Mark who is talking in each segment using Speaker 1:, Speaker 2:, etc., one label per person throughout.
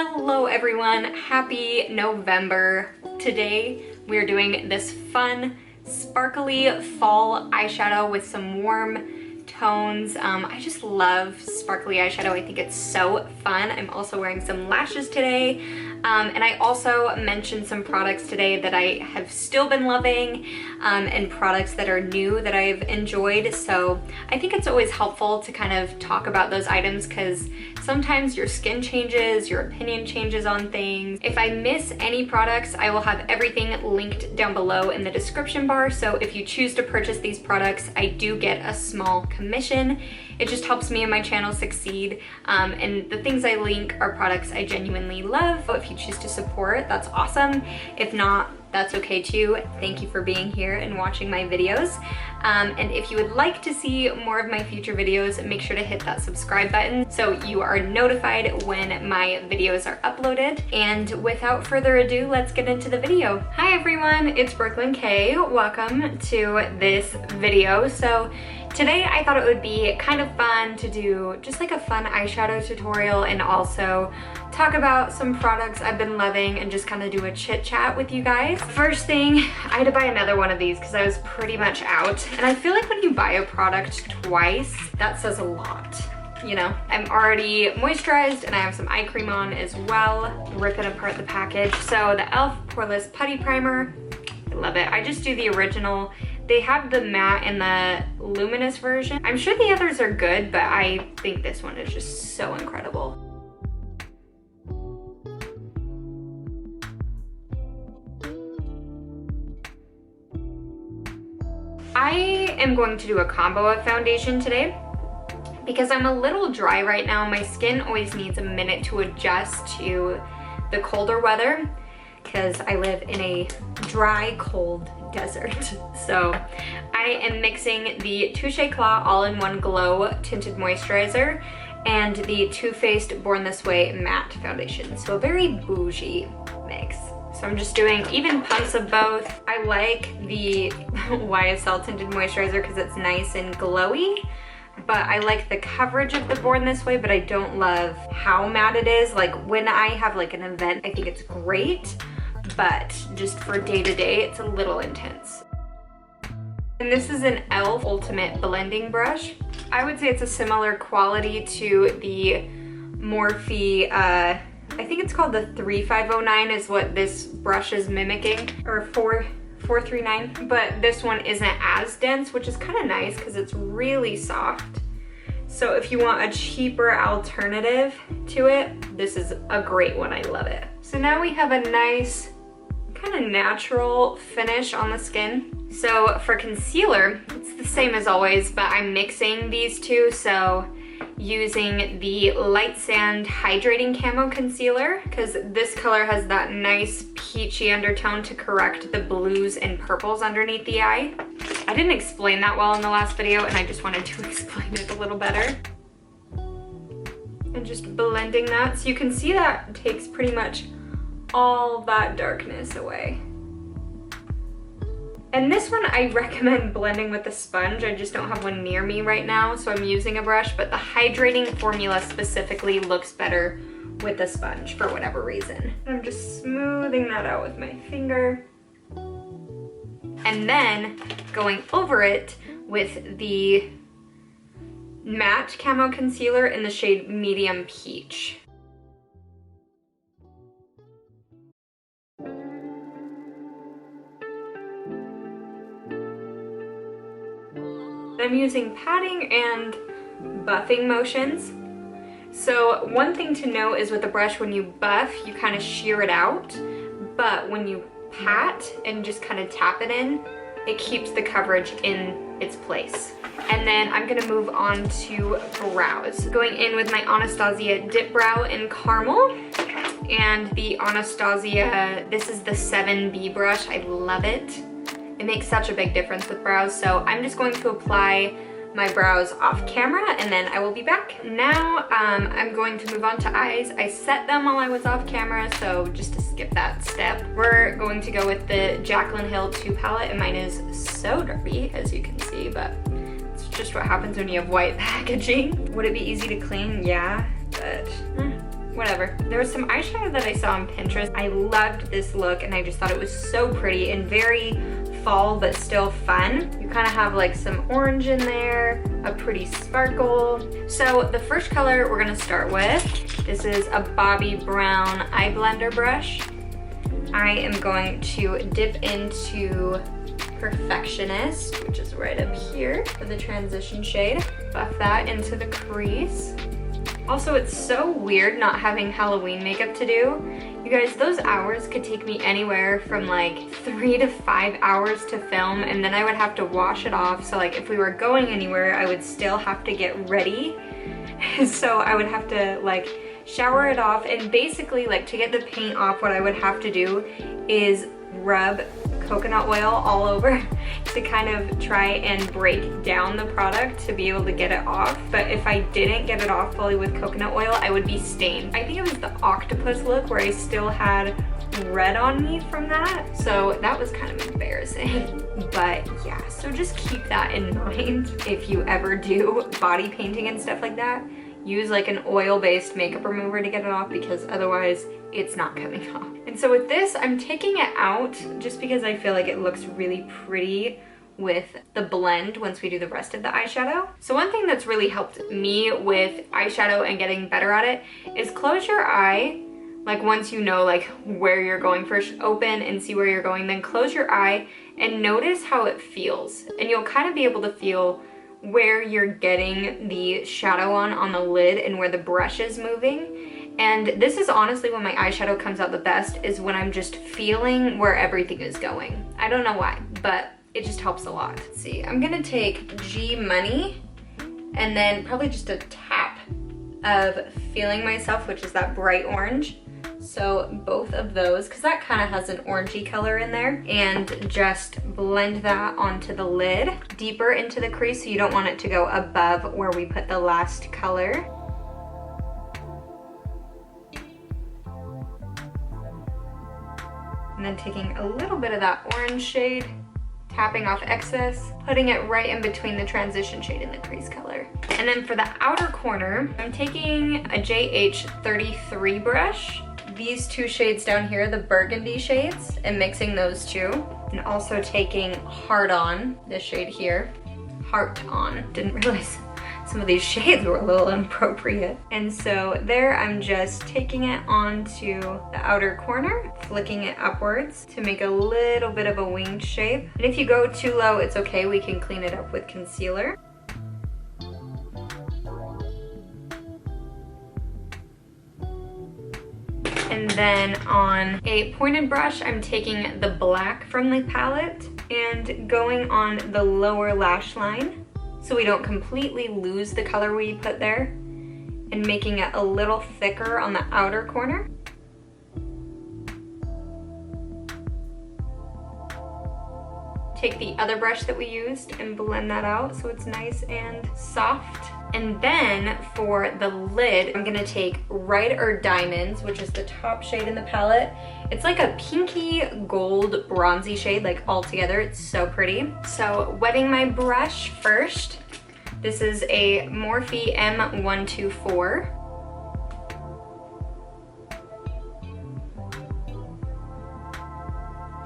Speaker 1: Hello everyone, happy November. Today we're doing this fun, sparkly fall eyeshadow with some warm tones. I just love sparkly eyeshadow. I think it's so fun. I'm also wearing some lashes today. And I also mentioned some products today that I have still been loving and products that are new that I've enjoyed. So I think it's always helpful to kind of talk about those items because sometimes your skin changes, your opinion changes on things. If I miss any products, I will have everything linked down below in the description bar. So if you choose to purchase these products, I do get a small commission. It just helps me and my channel succeed. And the things I link are products I genuinely love. So if you choose to support, that's awesome. If not, that's okay too. Thank you for being here and watching my videos. And if you would like to see more of my future videos, make sure to hit that subscribe button so you are notified when my videos are uploaded. And without further ado, let's get into the video. Hi everyone, it's Kaye. Welcome to this video. So today I thought it would be kind of fun to do just like a fun eyeshadow tutorial and also talk about some products I've been loving and just kind of do a chit chat with you guys. First thing, I had to buy another one of these because I was pretty much out. And I feel like when you buy a product twice, that says a lot. You know, I'm already moisturized and I have some eye cream on as well. Ripping apart the package. So the e.l.f. Poreless Putty Primer, I love it. I just do the original. They have the matte and the luminous version. I'm sure the others are good, but I think this one is just so incredible. I am going to do a combo of foundation today because I'm a little dry right now. My skin always needs a minute to adjust to the colder weather because I live in a dry, cold desert. So I am mixing the Touche Éclat All-in-One Glow Tinted Moisturizer and the Too Faced Born This Way Matte Foundation. So a very bougie mix. So I'm just doing even pumps of both. I like the YSL Tinted Moisturizer because it's nice and glowy, but I like the coverage of the Born This Way, but I don't love how matte it is. Like when I have like an event, I think it's great, but just for day to day, it's a little intense. And this is an e.l.f. Ultimate Blending Brush. I would say it's a similar quality to the Morphe, I think it's called the 3509 is what this brush is mimicking, or 439, but this one isn't as dense, which is kind of nice because it's really soft. So if you want a cheaper alternative to it, this is a great one. I love it. So now we have a nice kind of natural finish on the skin. So for concealer, it's the same as always, but I'm mixing these two. So using the Light Sand Hydrating Camo Concealer because this color has that nice peachy undertone to correct the blues and purples underneath the eye. I didn't explain that well in the last video and I just wanted to explain it a little better. And just blending that so you can see that takes pretty much all that darkness away. And this one I recommend blending with a sponge. I just don't have one near me right now, so I'm using a brush, but the hydrating formula specifically looks better with a sponge for whatever reason. I'm just smoothing that out with my finger. And then going over it with the matte camo concealer in the shade Medium Peach. I'm using patting and buffing motions. So one thing to note is with the brush, when you buff, you kind of shear it out, but when you pat and just kind of tap it in, it keeps the coverage in its place. And then I'm gonna move on to brows. Going in with my Anastasia Dip Brow in Caramel and the Anastasia, this is the 7B brush. I love it. It makes such a big difference with brows, so I'm just going to apply my brows off camera and then I will be back. Now I'm going to move on to eyes. I set them while I was off camera, so just to skip that step, we're going to go with the Jaclyn Hill 2 palette, and mine is so dirty as you can see, but it's just what happens when you have white packaging. Would it be easy to clean? Yeah, but whatever. There was some eyeshadow that I saw on Pinterest. I loved this look and I just thought it was so pretty and very fall but still fun. You kind of have like some orange in there, a pretty sparkle. So the first color we're gonna start with, this is a Bobbi Brown eye blender brush. I am going to dip into Perfectionist, which is right up here for the transition shade. Buff that into the crease. Also, it's so weird not having Halloween makeup to do. You guys, those hours could take me anywhere from like 3 to 5 hours to film, and then I would have to wash it off. So like if we were going anywhere, I would still have to get ready. So I would have to like shower it off, and basically like to get the paint off, what I would have to do is rub coconut oil all over to kind of try and break down the product to be able to get it off. But if I didn't get it off fully with coconut oil, I would be stained. I think it was the octopus look where I still had red on me from that. So that was kind of embarrassing. But yeah, so just keep that in mind if you ever do body painting and stuff like that. Use like an oil-based makeup remover to get it off, because otherwise it's not coming off. And so with this, I'm taking it out just because I feel like it looks really pretty with the blend once we do the rest of the eyeshadow. So one thing that's really helped me with eyeshadow and getting better at it is close your eye. Like once you know like where you're going first, open and see where you're going, then close your eye and notice how it feels. And you'll kind of be able to feel where you're getting the shadow on the lid and where the brush is moving. And this is honestly when my eyeshadow comes out the best, is when I'm just feeling where everything is going. I don't know why, but it just helps a lot. Let's see, I'm gonna take G Money and then probably just a tap of Feeling Myself, which is that bright orange. So both of those, because that kind of has an orangey color in there, and just blend that onto the lid, deeper into the crease, so you don't want it to go above where we put the last color. And then taking a little bit of that orange shade, tapping off excess, putting it right in between the transition shade and the crease color. And then for the outer corner, I'm taking a JH33 brush, these two shades down here, the burgundy shades, and mixing those two. And also taking Heart On, this shade here, Heart On. Didn't realize some of these shades were a little inappropriate. And so there I'm just taking it onto the outer corner, flicking it upwards to make a little bit of a winged shape. And if you go too low, it's okay, we can clean it up with concealer. And then on a pointed brush, I'm taking the black from the palette and going on the lower lash line so we don't completely lose the color we put there, and making it a little thicker on the outer corner. Take the other brush that we used and blend that out so it's nice and soft. And then for the lid, I'm gonna take Ride or Diamonds, which is the top shade in the palette. It's like a pinky gold bronzy shade, like all together. It's so pretty. So wetting my brush first. This is a Morphe M124.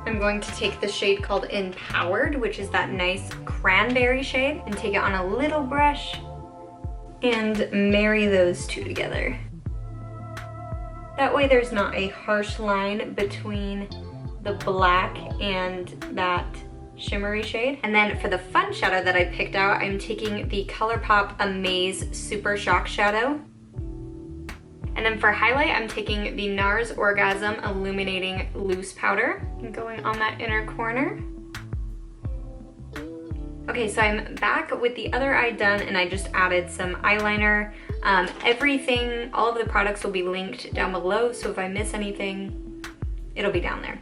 Speaker 1: I'm going to take the shade called Empowered, which is that nice cranberry shade, and take it on a little brush and marry those two together. That way there's not a harsh line between the black and that shimmery shade. And then for the fun shadow that I picked out, I'm taking the ColourPop Amaze Super Shock Shadow. And then for highlight, I'm taking the NARS Orgasm Illuminating Loose Powder and going on that inner corner. Okay, so I'm back with the other eye done, and I just added some eyeliner. Everything, all of the products will be linked down below, so if I miss anything, it'll be down there.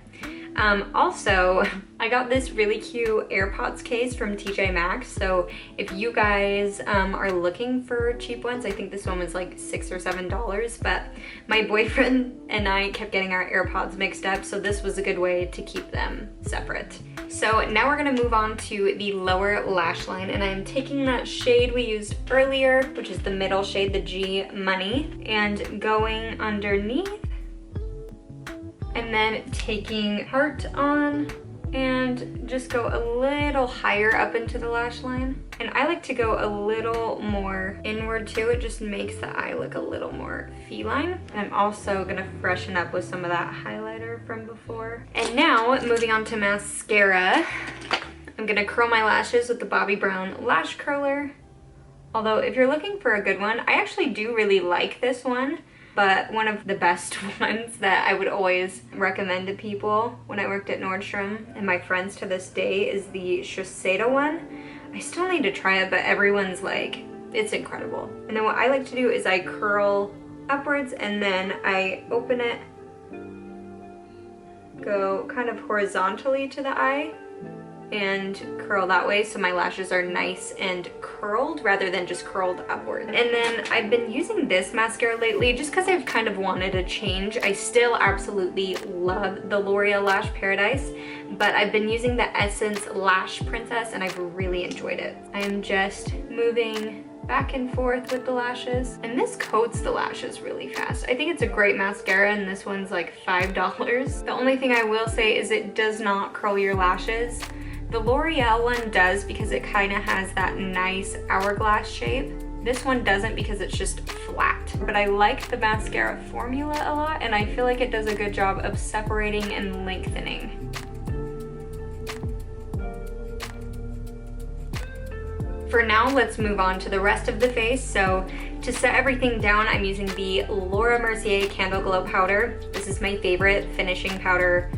Speaker 1: Also, I got this really cute AirPods case from TJ Maxx. So if you guys are looking for cheap ones, I think this one was like $6 or $7, but my boyfriend and I kept getting our AirPods mixed up, so this was a good way to keep them separate. So now we're gonna move on to the lower lash line, and I'm taking that shade we used earlier, which is the middle shade, the G Money, and going underneath, and then taking Heart on and just go a little higher up into the lash line. And I like to go a little more inward too. It just makes the eye look a little more feline. And I'm also gonna freshen up with some of that highlighter from before. And now, moving on to mascara, I'm gonna curl my lashes with the Bobbi Brown Lash Curler. Although if you're looking for a good one, I actually do really like this one. But one of the best ones that I would always recommend to people when I worked at Nordstrom and my friends to this day is the Shiseido one. I still need to try it, but everyone's like, it's incredible. And then what I like to do is I curl upwards and then I open it, go kind of horizontally to the eye and curl that way so my lashes are nice and curled rather than just curled upward. And then I've been using this mascara lately just because I've kind of wanted a change. I still absolutely love the L'Oreal Lash Paradise, but I've been using the Essence Lash Princess and I've really enjoyed it. I'm just moving back and forth with the lashes, and this coats the lashes really fast. I think it's a great mascara, and this one's like $5. The only thing I will say is it does not curl your lashes. The L'Oreal one does because it kind of has that nice hourglass shape. This one doesn't because it's just flat. But I like the mascara formula a lot, and I feel like it does a good job of separating and lengthening. For now, let's move on to the rest of the face. So to set everything down, I'm using the Laura Mercier Candle Glow Powder. This is my favorite finishing powder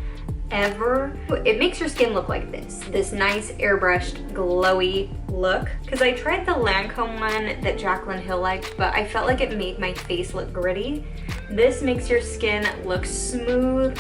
Speaker 1: ever. It makes your skin look like this nice airbrushed glowy look, because I tried the Lancome one that Jaclyn Hill liked, but I felt like it made my face look gritty. This makes your skin look smooth,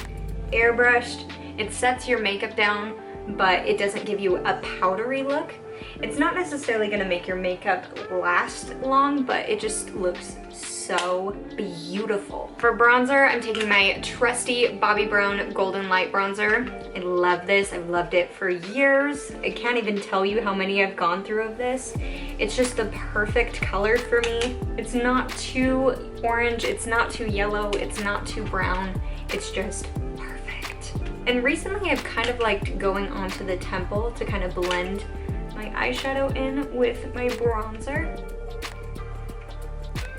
Speaker 1: airbrushed. It sets your makeup down, but it doesn't give you a powdery look. It's not necessarily going to make your makeup last long, but it just looks so beautiful. For bronzer, I'm taking my trusty Bobbi Brown Golden Light Bronzer. I love this. I've loved it for years. I can't even tell you how many I've gone through of this. It's just the perfect color for me. It's not too orange, it's not too yellow, it's not too brown. It's just perfect. And recently I've kind of liked going onto the temple to kind of blend my eyeshadow in with my bronzer.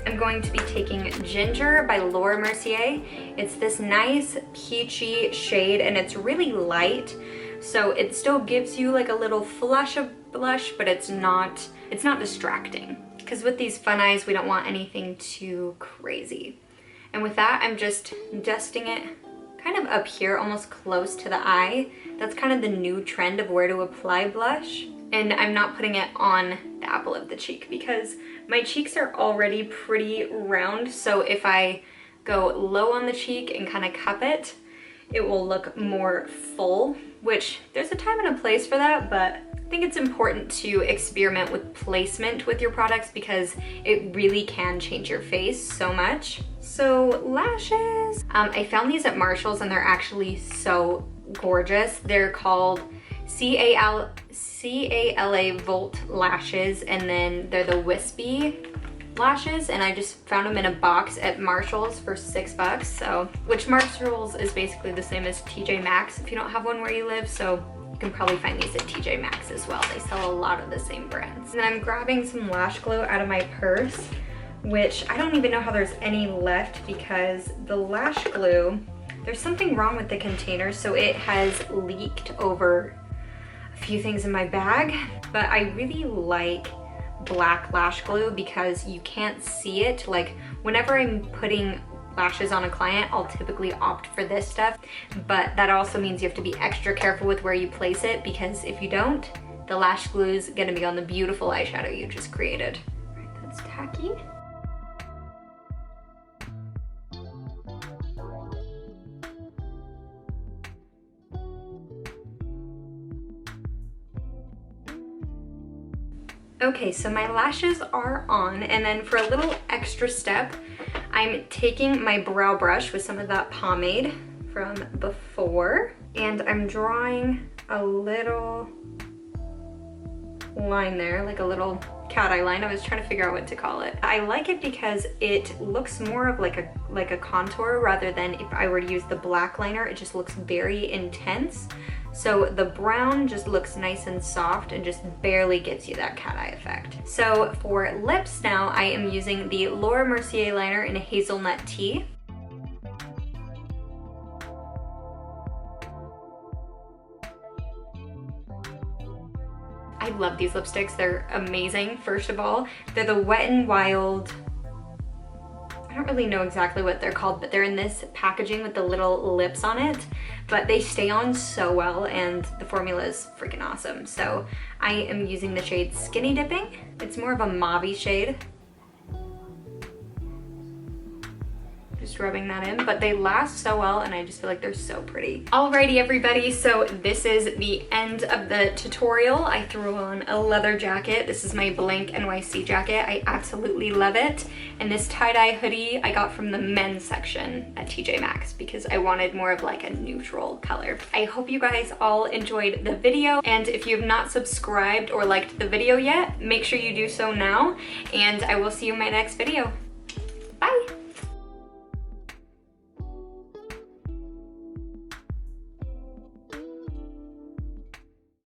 Speaker 1: I'm going to be taking Ginger by Laura Mercier. It's this nice peachy shade and it's really light, so it still gives you like a little flush of blush, but it's not distracting. Because with these fun eyes, we don't want anything too crazy. And with that, I'm just dusting it kind of up here, almost close to the eye. That's kind of the new trend of where to apply blush. And I'm not putting it on the apple of the cheek because my cheeks are already pretty round. So if I go low on the cheek and kind of cup it, it will look more full, which there's a time and a place for that, but I think it's important to experiment with placement with your products because it really can change your face so much. So lashes, I found these at Marshall's and they're actually so gorgeous. They're called CALA Volt lashes, and then they're the wispy lashes, and I just found them in a box at Marshall's for $6. So, which Marshall's is basically the same as TJ Maxx if you don't have one where you live, so you can probably find these at TJ Maxx as well. They sell a lot of the same brands. And then I'm grabbing some lash glue out of my purse, which I don't even know how there's any left because the lash glue, there's something wrong with the container, so it has leaked over a few things in my bag. But I really like black lash glue because you can't see it. Like whenever I'm putting lashes on a client, I'll typically opt for this stuff, but that also means you have to be extra careful with where you place it because if you don't, the lash glue is gonna be on the beautiful eyeshadow you just created. All right, that's tacky. Okay, so my lashes are on, and then for a little extra step, I'm taking my brow brush with some of that pomade from before, and I'm drawing a little line there, like a little cat eye line. I was trying to figure out what to call it. I like it because it looks more of like a contour rather than if I were to use the black liner. It just looks very intense. So the brown just looks nice and soft and just barely gives you that cat eye effect. So for lips now, I am using the Laura Mercier liner in Hazelnut Tea. I love these lipsticks. They're amazing. First of all, they're the Wet n Wild, I don't really know exactly what they're called, but they're in this packaging with the little lips on it, but they stay on so well and the formula is freaking awesome. So I am using the shade Skinny Dipping. It's more of a mauve-y shade. Just rubbing that in, but they last so well and I just feel like they're so pretty. Alrighty everybody, so this is the end of the tutorial. I threw on a leather jacket. This is my blank NYC jacket. I absolutely love it. And this tie-dye hoodie I got from the men's section at TJ Maxx because I wanted more of like a neutral color. I hope you guys all enjoyed the video, and if you have not subscribed or liked the video yet, make sure you do so now, and I will see you in my next video.